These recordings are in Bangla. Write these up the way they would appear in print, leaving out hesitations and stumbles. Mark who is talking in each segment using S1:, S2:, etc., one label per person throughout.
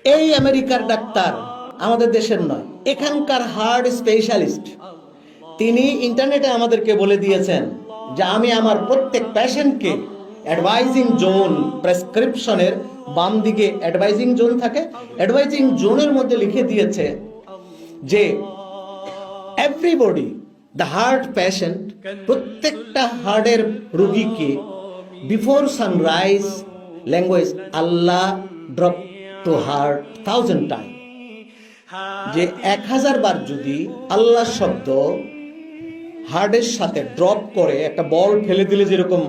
S1: এই আমেরিকার ডাক্তার, আমাদের দেশের নয়, এখানকার হার্ট স্পেশালিস্ট, তিনি ইন্টারনেটে আমাদেরকে বলে দিয়েছেন যে আমি আমার প্রত্যেক পেশেন্টকে অ্যাডভাইজিং জোন, প্রেসক্রিপশনের বাম দিকে অ্যাডভাইজিং জোন থাকে, অ্যাডভাইজিং জোনের মধ্যে লিখে দিয়েছে যে এভরিবডি, দ্য হার্ট পেশেন্ট, প্রত্যেকটা হার্টের রোগীকে before sunrise language Allah drop to heart 1000 time, যে 1000 বার যদি আল্লাহ শব্দ হার্টের সাথে ড্রপ করে, একটা বল ফেলে দিলে যেরকম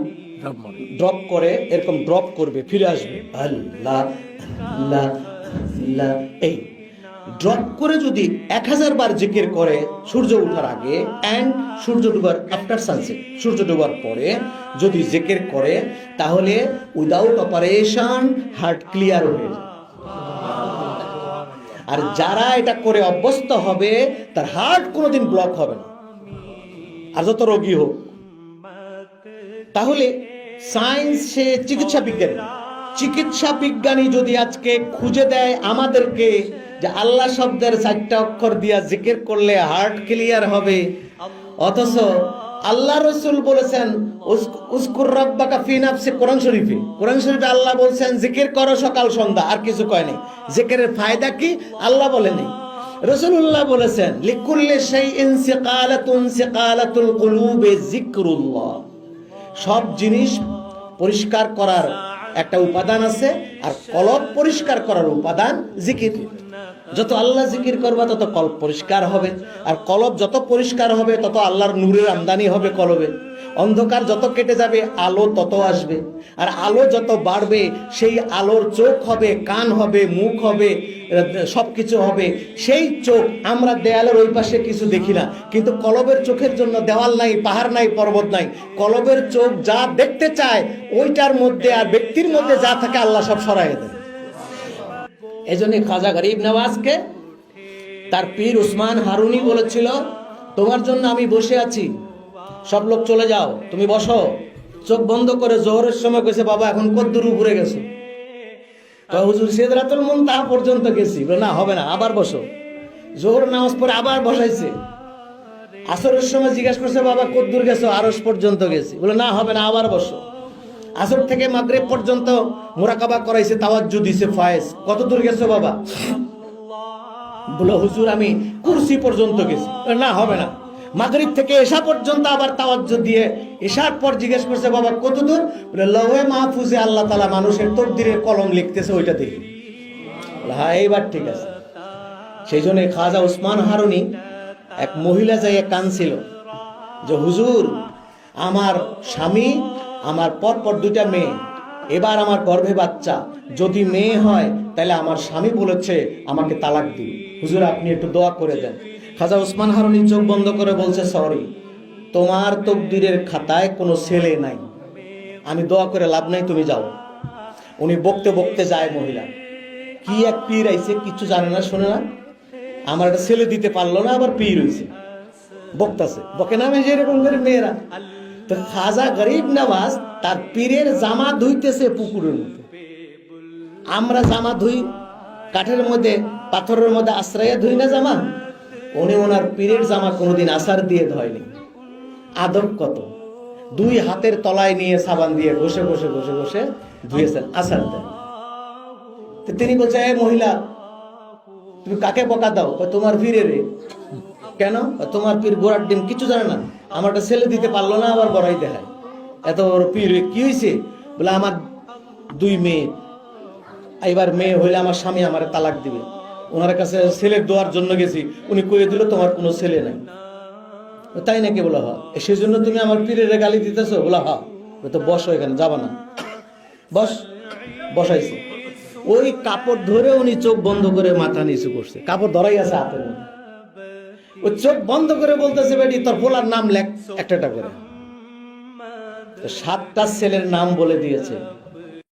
S1: ড্রপ করে এরকম ড্রপ করবে, ফিরে আসবে আল্লাহ আল্লাহ আল্লাহ, এই ড্রপ করে যদি 1000 বার জিকির করে সূর্য ওঠার আগে অ্যান্ড সূর্য ডুবার আফটার সানসেট, সূর্য ডুবার পরে যদি জিকির করে, তাহলে উইদাউট অপারেশন হার্ট ক্লিয়ার হয়ে যায়। আর যারা এটা করে অভ্যস্ত হবে তার হার্ট কোনোদিন ব্লক হবে না, আর যত রোগী হোক। তাহলে সায়েন্স, সে চিকিৎসা বিজ্ঞানী যদি আজকে খুঁজে দেয় আমাদেরকে যে আল্লাহ শব্দের 4টা অক্ষর দিয়া জিকির করলে হার্ট ক্লিয়ার হবে, অথচ আল্লাহ রসুল বলেছেন উযকুর রাব্বাকা ফি নাফসি, কোরআন শরীফে আল্লাহ বলছেন জিকির করো সকাল সন্ধ্যা, আর কিছু কয় নাই। জিকিরের ফায়দা কি আল্লাহ বলে নেই, রাসূলুল্লাহ বলেছেন লিকুল্লি শাইইন সিকালাতুল কুলুবি যিকরুল্লাহ। সব জিনিস পরিষ্কার করার একটা উপাদান আছে, আর কলব পরিষ্কার করার উপাদান জিকির। যত আল্লাহ জিকির করবা তত কলব পরিষ্কার হবে, আর কলব যত পরিষ্কার হবে তত আল্লাহর নূরের আমদানি হবে কলবে। অন্ধকার যত কেটে যাবে আলো তত আসবে, আর আলো যত বাড়বে সেই আলোর চোখ হবে, কান হবে, মুখ হবে, সবকিছু হবে। সেই চোখ, আমরা দেয়ালের ওই পাশে কিছু দেখি না, কিন্তু কলবের চোখের জন্য দেওয়াল নাই, পাহাড় নাই, পর্বত নাই। কলবের চোখ যা দেখতে চায় ওইটার মধ্যে আর ব্যক্তির মধ্যে যা থাকে আল্লাহ সব সরাই দেয়। এই জন্য খাজা গরিব নওয়াজকে তার পীর উসমান হারুনি বলেছিল, তোমার জন্য আমি বসে আছি, সব লোক চলে যাও, তুমি বসো। চোখ বন্ধ করে জোহরের সময় কইছে, বাবা এখন কদ্দুর উপরে গেছো? হুজুর সিদরাতুল মুনতাহা পর্যন্ত গেছি। না, হবে না, আবার বসো। জোহর নামাজ পড়ে আবার বসাইছে। আসরের সময় জিজ্ঞাসা করছে, বাবা কদ্দুর গেছো? আরশ পর্যন্ত গেছি। বলে না, হবে না, আবার বসো। আসর থেকে মাগরিব পর্যন্ত মুরাকাবা করাইছে, তাওয়াজ্জু দিছে ফায়েজ। কত দূর গেছো বাবা? বলে হুজুর আমি কুরসি পর্যন্ত গেছি। না, হবে না। মাগরিব থেকে এশা পর্যন্ত আবার তাওয়াজ্জু দিয়ে এশার পর জিজ্ঞেস করছে, বাবা কত দূর? বলে লৌহে মাহফুজে আল্লাহ তাআলা মানুষের তকদিরের কলম লিখতেছে, ওইটা দেখি। হ্যাঁ, এইবার ঠিক আছে। সেই জন্য খাজা উসমান হারুনি, এক মহিলা যাইয়া কাঁদছিল যে হুজুর, আমার স্বামী, আমার পরপর 2টা মেয়ে, এবার আমার গর্ভে বাচ্চা, যদি মেয়ে হয় তাহলে আমার স্বামী বলেছে আমাকে তালাক দিবে, হুজুর আপনি একটু দোয়া করে দেন। খাজা উসমান হারুনি চোখ বন্ধ করে বলছে, সরি, তোমার তকদিরের খাতায় কোনো ছেলে নাই, আমি দোয়া করে লাভ নাই, তুমি যাও। উনি বকতে বকতে যায়। মহিলা কি এক পীর আইছে, কিছু জানে না, শোনে না, আমার একটা ছেলে দিতে পারলো না, আবার পীর হইছে, বকতাছে, বকে নামে যেরকম করে মেয়েরা। তো খাজা গরিব নওয়াজ তার পীরের জামা ধুইতেছে পুকুরের মধ্যে। আমরা জামা ধুই কাঠের মধ্যে, পাথরের মধ্যে আশ্রয়ে ধুই না জামা, উনি ওনার পীরের জামা কোনোদিন আসার দিয়ে ধয়নি। আদব কত! 2 হাতের তলায় নিয়ে সাবান দিয়ে ঘষে ঘষে ঘষে ঘষে ধুয়েছেন, আসার দেন। তিনি বলছে, এ মহিলা, তুমি কাকে বকা দাও? তোমার পীরের। কেন? তোমার পীর গোড়ার ডিম, কিছু জানে না, আমার একটা ছেলে দিতে পারলো না, আবার বড়াই দেখায়। এত বড় পীর, কি হয়েছে? বলে আমার 2 মেয়ে, এবার মেয়ে হইলে আমার স্বামী আমার তালাক দিবে। ওনার কাছে ছেলের দোয়ার জন্য গেছি, উনি কয়ে দিল তোমার কোনো ছেলে নাই। তাই নাকি? বলা হয়, সেই জন্য তুমি আমার পীরের গালি দিতেছো? বলা হ্যাঁ। তো বসো, এখানে যাবা না, বস। বসাইছে। ওই কাপড় ধরে উনি চোখ বন্ধ করে মাথা নিচু করছে, কাপড় ধরাই আছে হাতের মধ্যে। ও চোখ বন্ধ করে বলতেছে, বেটি তোর পোলার নাম লেখ একটা করে। 7টা ছেলের নাম বলে দিয়েছে।